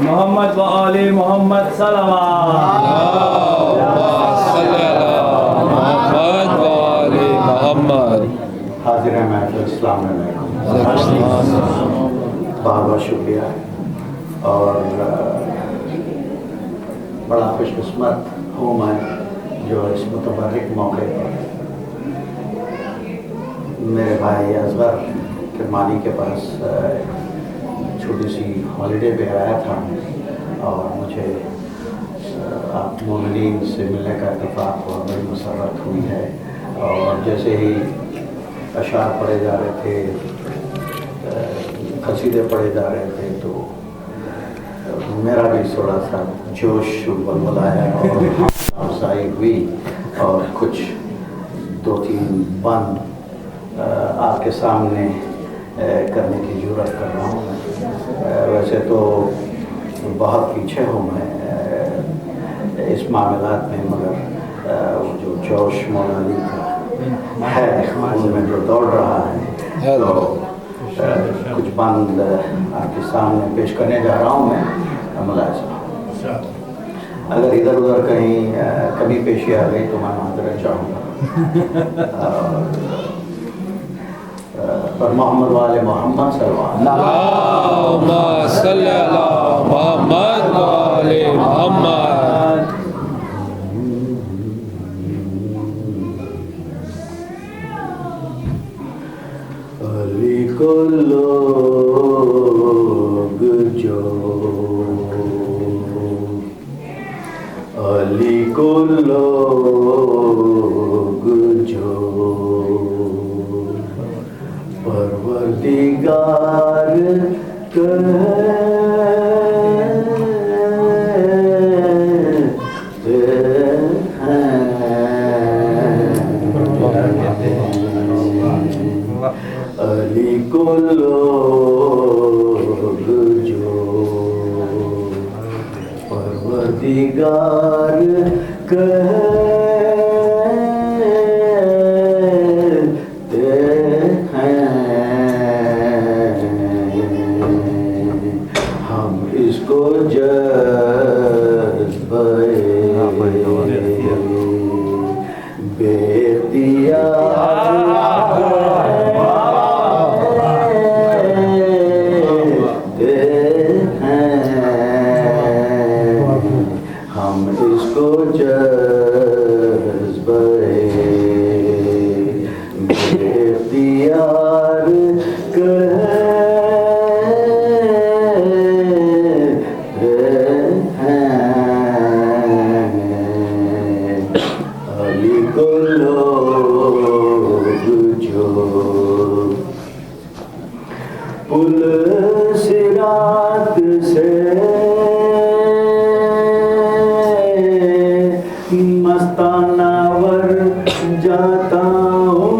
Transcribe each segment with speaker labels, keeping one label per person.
Speaker 1: मोहम्मद व आले मोहम्मद सल्लल्लाहु
Speaker 2: हाजिर महफिल अस्सलाम वालेकुम। बहुत बहुत शुक्रिया और बड़ा खुशकिस्मत हूँ मैं जो इस मुतबर्रिक मौके पर मेरे भाई असगर किरमानी के पास छोटी सी हॉलीडे पे आया था और मुझे आप मोमिनीन से मिलने का इत्तेफाक और बड़ी मसरत हुई है। और जैसे ही अशार पढ़े जा रहे थे, कसीदे पढ़े जा रहे थे, तो मेरा भी थोड़ा सा जोश बलबलाया और अफजाई हुई और कुछ 2-3 बंद आपके सामने करने की जुर्रत कर रहा हूँ। वैसे तो बहुत पीछे हूँ मैं इस मामलात में, मगर वो जो जोश मौला अली का है उनमें जो दौड़ रहा है, तो कुछ बंद आपके सामने पेश करने जा रहा हूँ मैं। मुलाज़ा अगर इधर उधर कहीं कमी पेशी आ गई तो मैं माजरत चाहूँगा। पर मोहम्मद वाले मोहम्मद अली को लोग जो अली को लोग जो परवरदिगार अली को लोग जो परवरदिगार कहते हैं, हम इसको जज़्बे पुल सिरात से मस्तानावर जाता हूँ,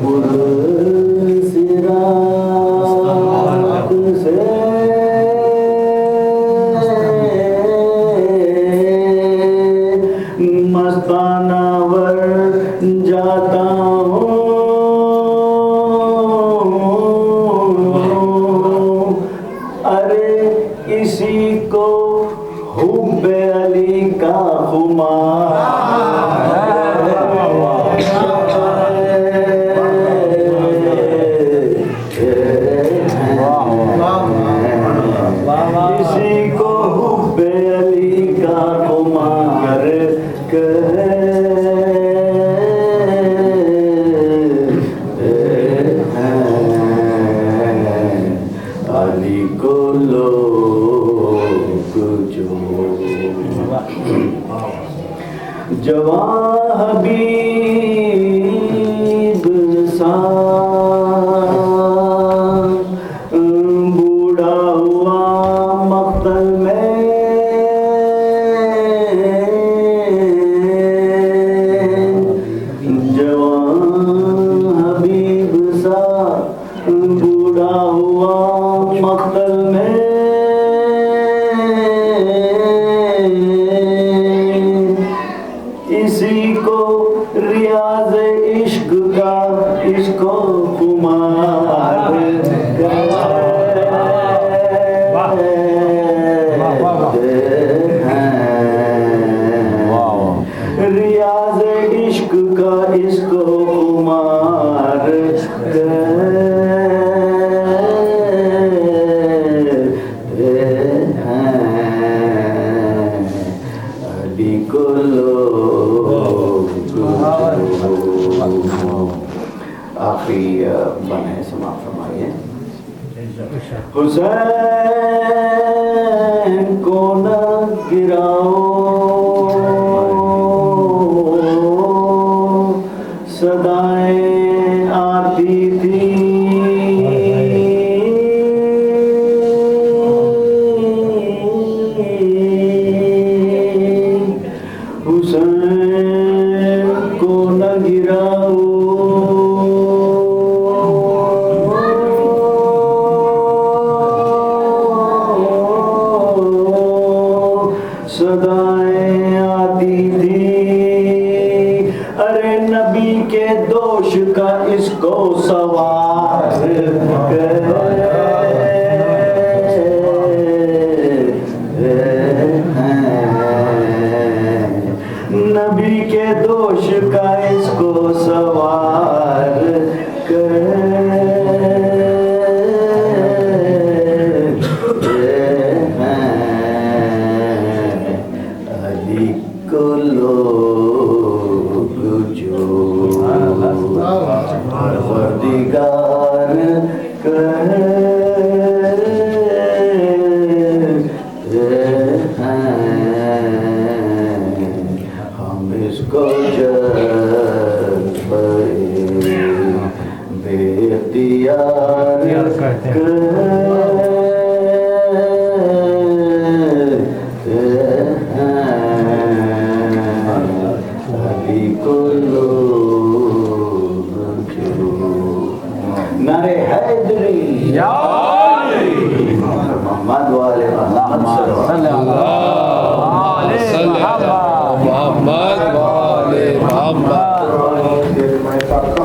Speaker 2: पुल सिरात से मस्तानावर जाता हूँ। अरे इसी को हुब्बे अली का खुमार इसी को हुब्बे अली का खुमार अली को लोग जो जवां हबीब सा बूढ़ा हुआ मक्तल में, जवां हबीब सा बूढ़ा हुआ मक्तल में, इसी को रिया लोग आखिरी बन है, समाप्त फरमाइए। हुसैन को न गिराओ, सदाएं आती थी हुसैन को न गिराओ, सदाएं आती थी। अरे नबी के दोष का इसको सवार नबी के दोष का इसको सवार अली को लोग जो परवरदिगार हम इसको बेख्तियार